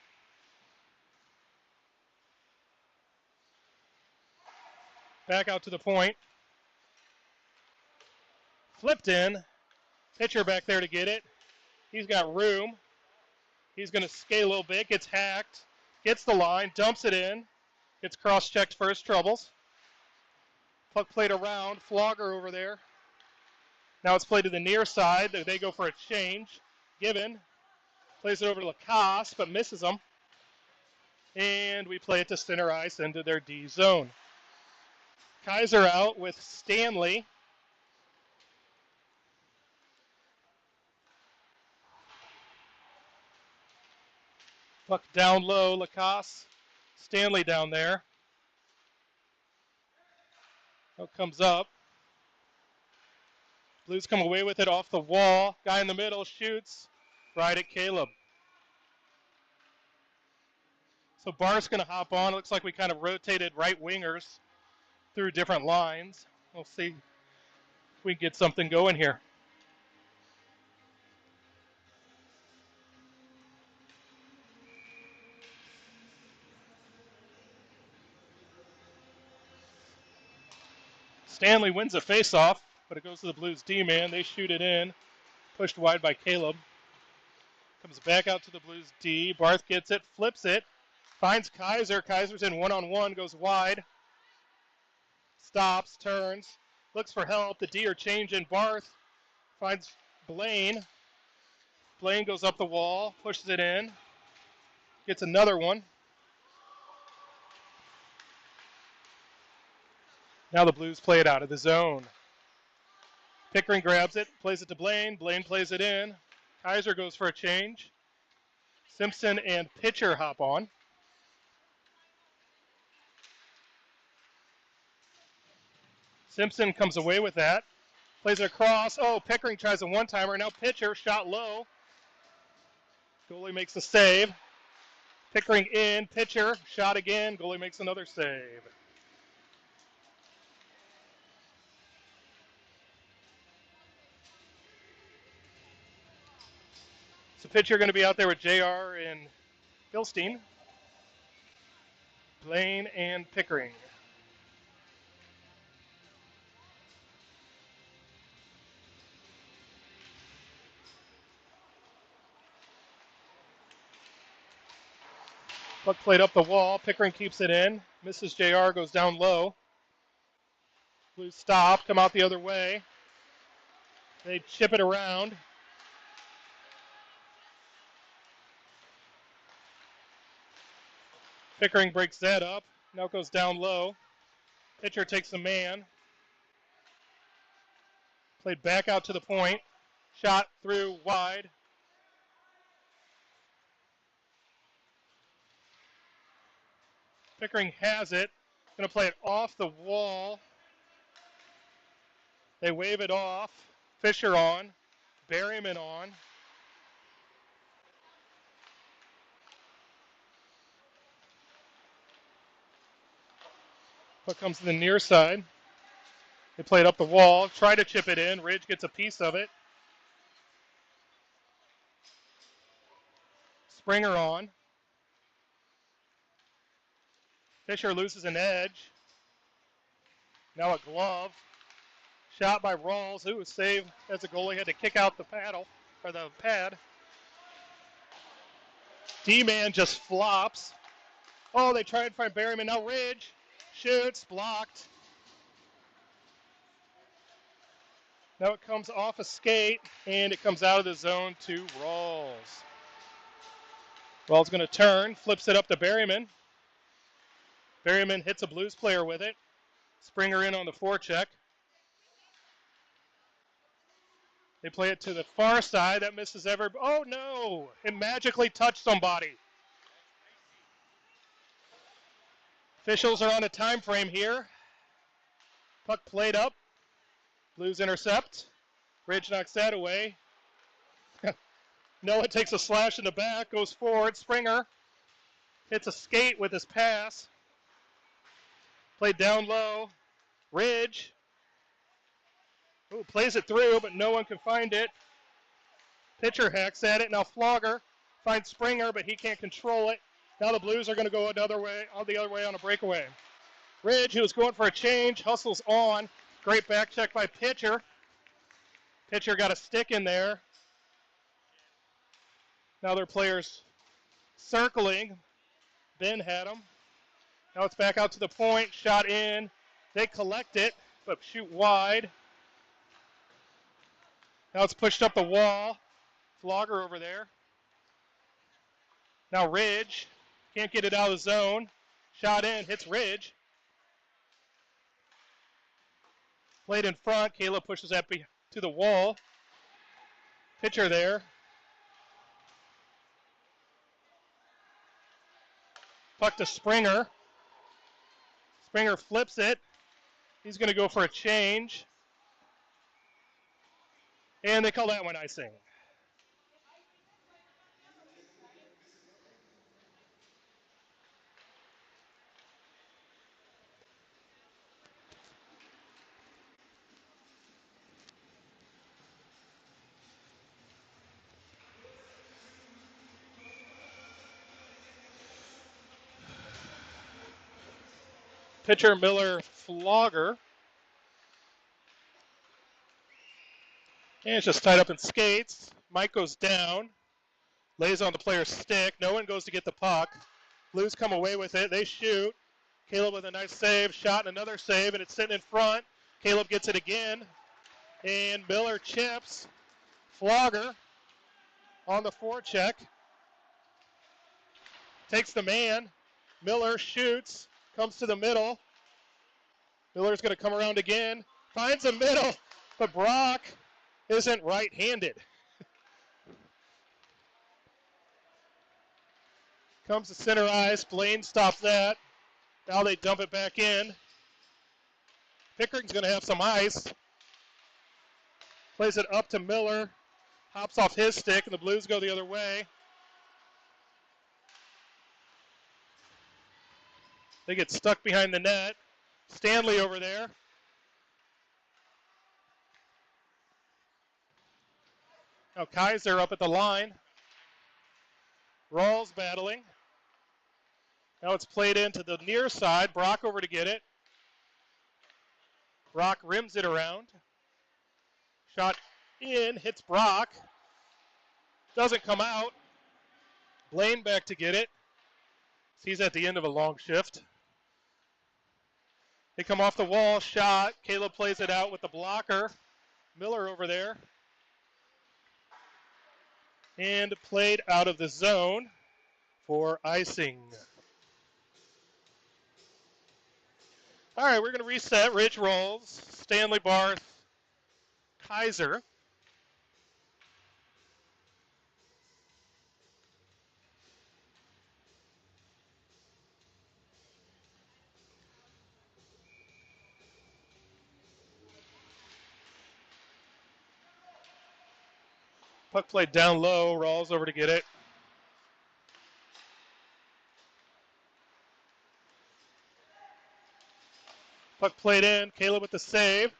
Back out to the point. Flipped in. Pitcher back there to get it. He's got room. He's going to skate a little bit. Gets hacked. Gets the line. Dumps it in. Gets cross-checked for his troubles. Puck played around. Flogger over there. Now it's played to the near side. They go for a change. Given. Plays it over to Lacoste, but misses him. And we play it to center ice into their D zone. Kaiser out with Stanley. Puck down low, Lacoste. Stanley down there. Puck comes up. Blues come away with it off the wall. Guy in the middle shoots. Right at Caleb. So Barth's going to hop on. It looks like we kind of rotated right wingers through different lines. We'll see if we can get something going here. Stanley wins a faceoff, but it goes to the Blues D-man. They shoot it in. Pushed wide by Caleb. Comes back out to the Blues D. Barth gets it, flips it. Finds Kaiser. Kaiser's in one-on-one, goes wide. Stops, turns, looks for help. The D are changing. Barth finds Blaine. Blaine goes up the wall, pushes it in. Gets another one. Now the Blues play it out of the zone. Pickering grabs it, plays it to Blaine. Blaine plays it in. Kaiser goes for a change. Simpson and pitcher hop on. Simpson comes away with that. Plays it across. Oh, Pickering tries a one-timer. Now pitcher, shot low. Goalie makes a save. Pickering in, pitcher, shot again. Goalie makes another save. So pitcher going to be out there with JR and Bilstein. Blaine and Pickering. Puck played up the wall. Pickering keeps it in. Misses JR, goes down low. Blues stop, come out the other way. They chip it around. Pickering breaks that up. Now it goes down low. Pitcher takes a man. Played back out to the point. Shot through wide. Pickering has it. Going to play it off the wall. They wave it off. Fisher on. Berryman on. Puck comes to the near side. They play it up the wall. Try to chip it in. Ridge gets a piece of it. Springer on. Fisher loses an edge. Now a glove. Shot by Rawls, who was saved as a goalie, had to kick out the paddle, or the pad. D-man just flops. Oh, they try and find Berryman. Now Ridge shoots, blocked. Now it comes off a skate, and it comes out of the zone to Rawls. Rawls going to turn, flips it up to Berryman. Berryman hits a Blues player with it. Springer in on the forecheck. They play it to the far side. That misses oh, no. It magically touched somebody. Officials are on a time frame here. Puck played up. Blues intercept. Ridge knocks that away. Noah takes a slash in the back, goes forward. Springer hits a skate with his pass. Played down low. Ridge. Ooh, plays it through, but no one can find it. Pitcher hacks at it. Now Flogger finds Springer, but he can't control it. Now the Blues are going to go the other way on a breakaway. Ridge, who was going for a change, hustles on. Great back check by Pitcher. Pitcher got a stick in there. Now their players circling. Ben had him. Now it's back out to the point. Shot in. They collect it, but shoot wide. Now it's pushed up the wall. Flogger over there. Now Ridge. Can't get it out of the zone. Shot in. Hits Ridge. Played in front. Caleb pushes that to the wall. Pitcher there. Puck to Springer. Springer flips it. He's going to go for a change. And they call that one icing. Pitcher Miller Flogger. And it's just tied up in skates. Mike goes down. Lays on the player's stick. No one goes to get the puck. Blues come away with it. They shoot. Caleb with a nice save. Shot and another save, and it's sitting in front. Caleb gets it again. And Miller chips. Flogger on the forecheck. Takes the man. Miller shoots. Comes to the middle. Miller's going to come around again. Finds the middle. But Brock isn't right-handed. Comes to center ice. Blaine stops that. Now they dump it back in. Pickering's going to have some ice. Plays it up to Miller. Hops off his stick, and the Blues go the other way. They get stuck behind the net. Stanley over there. Now Kaiser up at the line. Rawls battling. Now it's played into the near side. Brock over to get it. Brock rims it around. Shot in, hits Brock. Doesn't come out. Blaine back to get it. He's at the end of a long shift. They come off the wall, shot. Caleb plays it out with the blocker. Miller over there. And played out of the zone for icing. All right, we're going to reset. Ridge rolls. Stanley, Barth, Kaiser. Puck played down low. Rawls over to get it. Puck played in. Caleb with the save.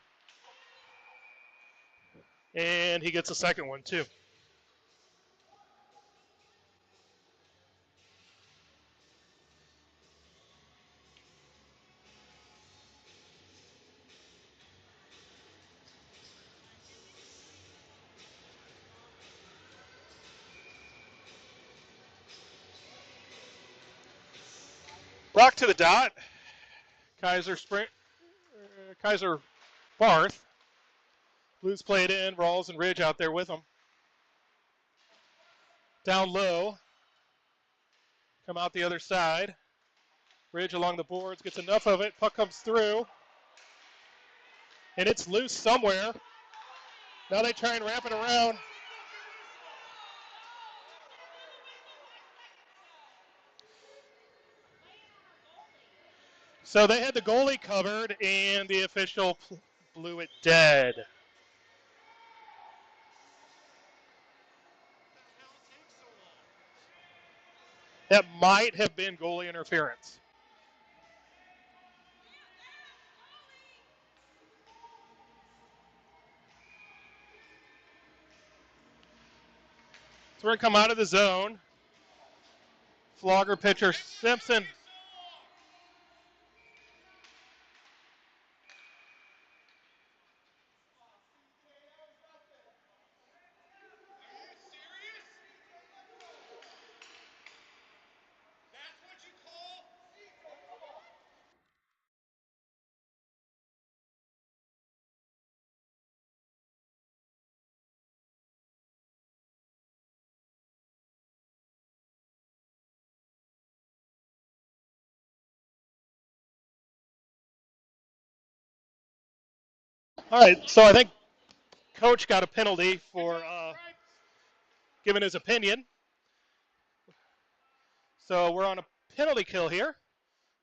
And he gets a second one, too. Brock to the dot. Kaiser Barth. Blues played in. Rawls and Ridge out there with them. Down low. Come out the other side. Ridge along the boards gets enough of it. Puck comes through. And it's loose somewhere. Now they try and wrap it around. So they had the goalie covered, and the official blew it dead. That might have been goalie interference. So we're going to come out of the zone. Flogger pitcher Simpson. All right, so I think Coach got a penalty for giving his opinion. So we're on a penalty kill here.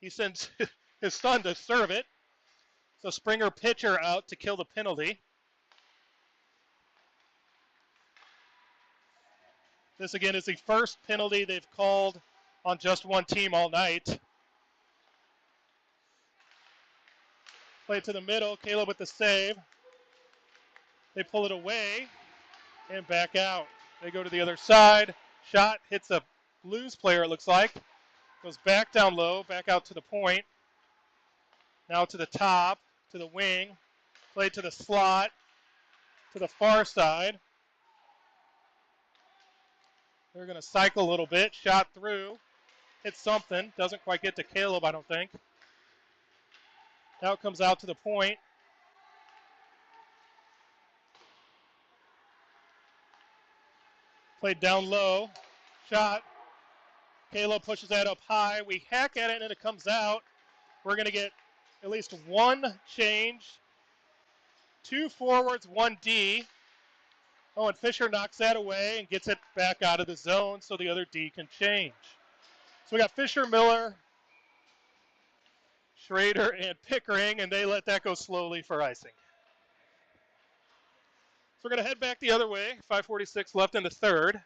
He sends his son to serve it. So Springer pitcher out to kill the penalty. This again is the first penalty they've called on just one team all night. Play it to the middle. Caleb with the save. They pull it away and back out. They go to the other side. Shot hits a Blues player, it looks like. Goes back down low, back out to the point. Now to the top, to the wing. Play to the slot, to the far side. They're going to cycle a little bit. Shot through. Hits something. Doesn't quite get to Caleb, I don't think. Now it comes out to the point. Played down low. Shot. Caleb pushes that up high. We hack at it and it comes out. We're going to get at least one change. 2 forwards, 1 D. And Fisher knocks that away and gets it back out of the zone so the other D can change. So we got Fisher, Miller, Schrader, and Pickering, and they let that go slowly for icing. So we're going to head back the other way. 5:46 left in the third.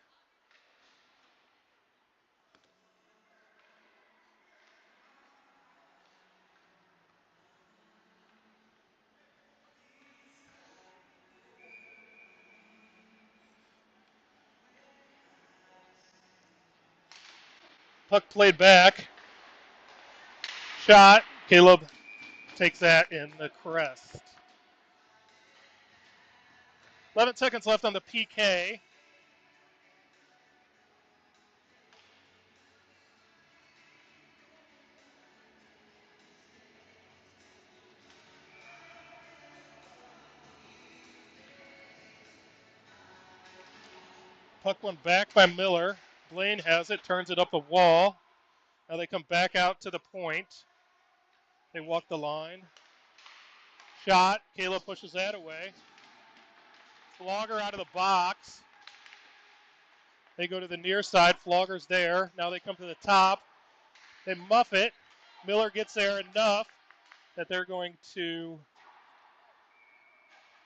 Puck played back. Shot. Caleb takes that in the crest. 11 seconds left on the PK. Puck went back by Miller. Blaine has it, turns it up the wall. Now they come back out to the point. They walk the line. Shot. Caleb pushes that away. Flogger out of the box. They go to the near side. Flogger's there. Now they come to the top. They muff it. Miller gets there enough that they're going to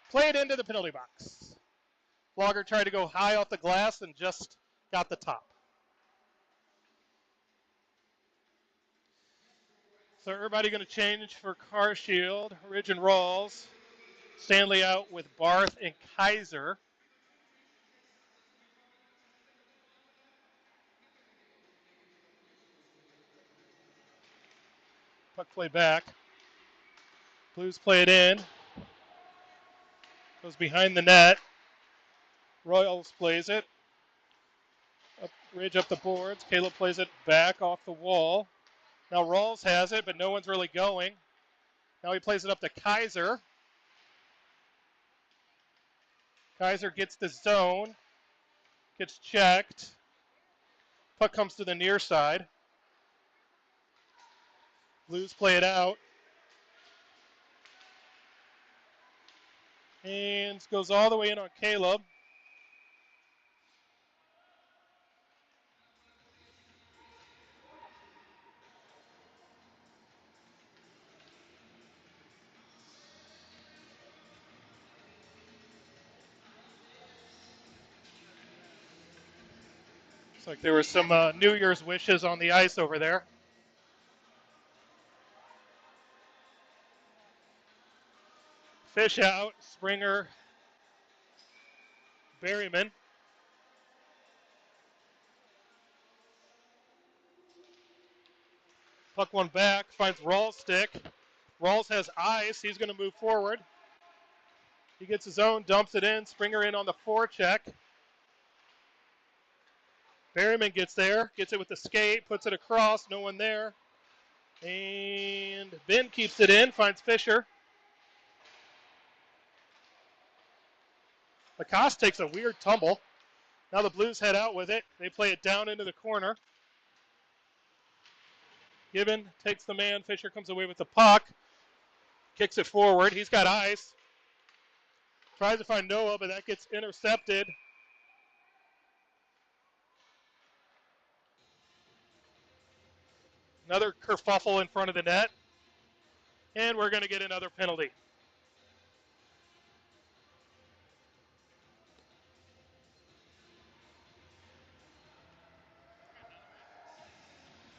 play it into the penalty box. Flogger tried to go high off the glass and just got the top. So everybody going to change for Carshield. Ridge and Rawls. Stanley out with Barth and Kaiser. Puck play back. Blues play it in. Goes behind the net. Royals plays it. Ridge up the boards. Caleb plays it back off the wall. Now Rawls has it, but no one's really going. Now he plays it up to Kaiser. Kaiser gets the zone. Gets checked. Puck comes to the near side. Blues play it out. And goes all the way in on Caleb. Looks like there were some New Year's wishes on the ice over there. Fish out. Springer. Berryman. Puck one back. Finds Rawls' stick. Rawls has ice. He's going to move forward. He gets his own. Dumps it in. Springer in on the forecheck. Berryman gets there. Gets it with the skate. Puts it across. No one there. And Ben keeps it in. Finds Fisher. Lacoste takes a weird tumble. Now the Blues head out with it. They play it down into the corner. Gibbon takes the man. Fisher comes away with the puck. Kicks it forward. He's got ice. Tries to find Noah, but that gets intercepted. Another kerfuffle in front of the net. And we're going to get another penalty.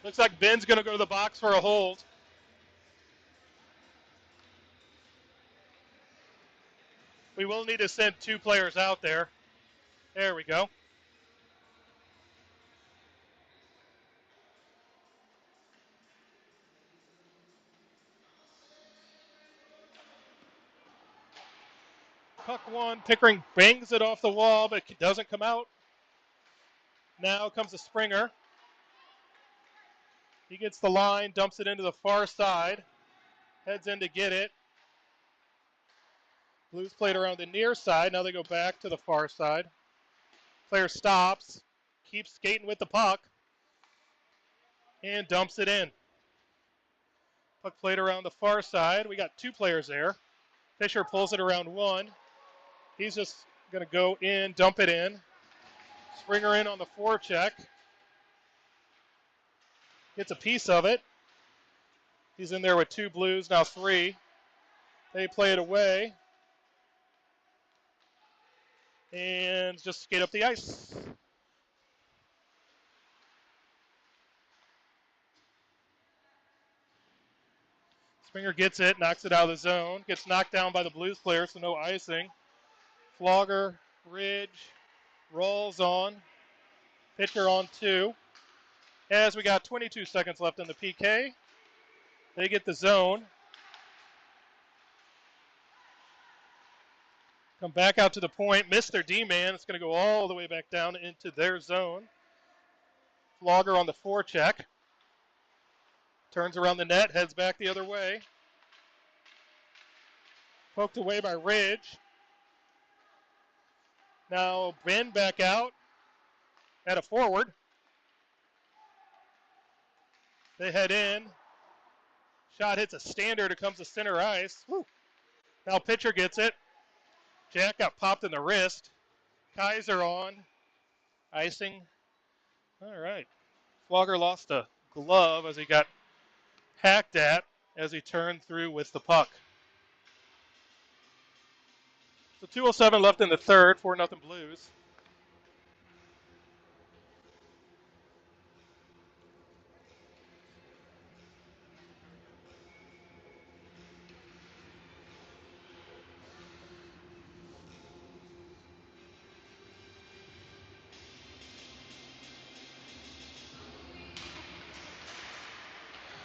Looks like Ben's going to go to the box for a hold. We will need to send two players out there. There we go. Puck one. Pickering bangs it off the wall, but it doesn't come out. Now comes a Springer. He gets the line, dumps it into the far side. Heads in to get it. Blues played around the near side. Now they go back to the far side. Player stops. Keeps skating with the puck. And dumps it in. Puck played around the far side. We got two players there. Fisher pulls it around one. He's just going to go in, dump it in. Springer in on the forecheck. Gets a piece of it. He's in there with 2 Blues, now 3. They play it away. And just skate up the ice. Springer gets it, knocks it out of the zone. Gets knocked down by the Blues player, so no icing. Flogger, Ridge, rolls on. Pitcher on 2. As we got 22 seconds left in the PK, they get the zone. Come back out to the point, miss their D-man. It's going to go all the way back down into their zone. Flogger on the forecheck. Turns around the net, heads back the other way. Poked away by Ridge. Now Ben back out at a forward. They head in. Shot hits a standard. It comes to center ice. Woo. Now pitcher gets it. Jack got popped in the wrist. Kaiser on. Icing. All right. Flogger lost a glove as he got hacked at as he turned through with the puck. So 2:07 left in the third, 4-0 Blues.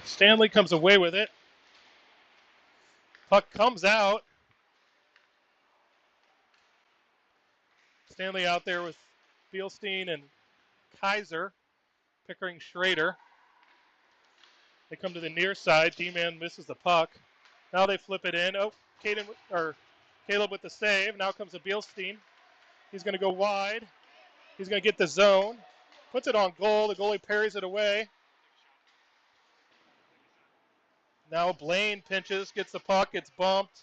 Stanley comes away with it. Puck comes out. Stanley out there with Bielstein and Kaiser. Pickering Schrader. They come to the near side. D-man misses the puck. Now they flip it in. Oh, Caleb with the save. Now comes a Bielstein. He's going to go wide. He's going to get the zone. Puts it on goal. The goalie parries it away. Now Blaine pinches, gets the puck, gets bumped.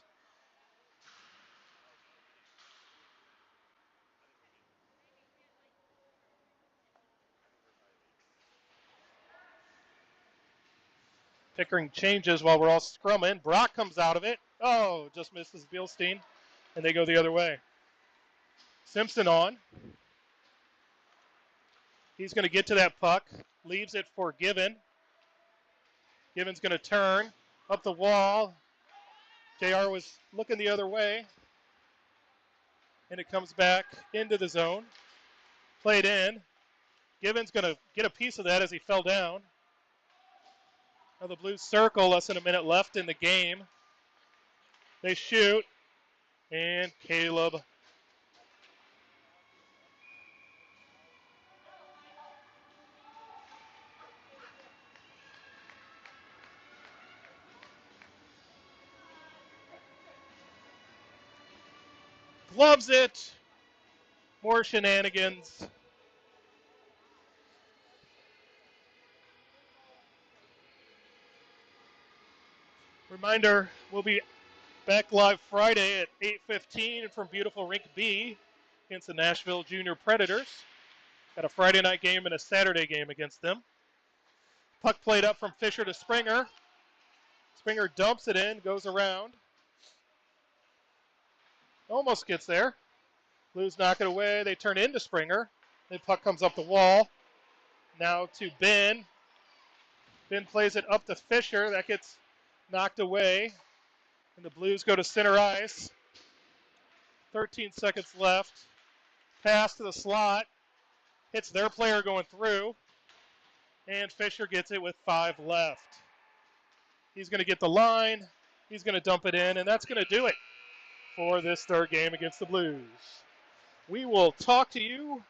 Pickering changes while we're all scrumming. Brock comes out of it. Oh, just misses Bielstein, and they go the other way. Simpson on. He's going to get to that puck. Leaves it for Given. Given's going to turn up the wall. JR was looking the other way. And it comes back into the zone. Played in. Given's going to get a piece of that as he fell down. Now the Blues circle, less than a minute left in the game. They shoot. And Caleb gloves it. More shenanigans. Reminder, we'll be back live Friday at 8:15 from beautiful Rink B against the Nashville Junior Predators. Got a Friday night game and a Saturday game against them. Puck played up from Fisher to Springer. Springer dumps it in, goes around. Almost gets there. Blues knock it away. They turn into Springer. The puck comes up the wall. Now to Ben. Ben plays it up to Fisher. That gets knocked away. And the Blues go to center ice. 13 seconds left. Pass to the slot. Hits their player going through. And Fisher gets it with 5 left. He's going to get the line. He's going to dump it in. And that's going to do it for this third game against the Blues. We will talk to you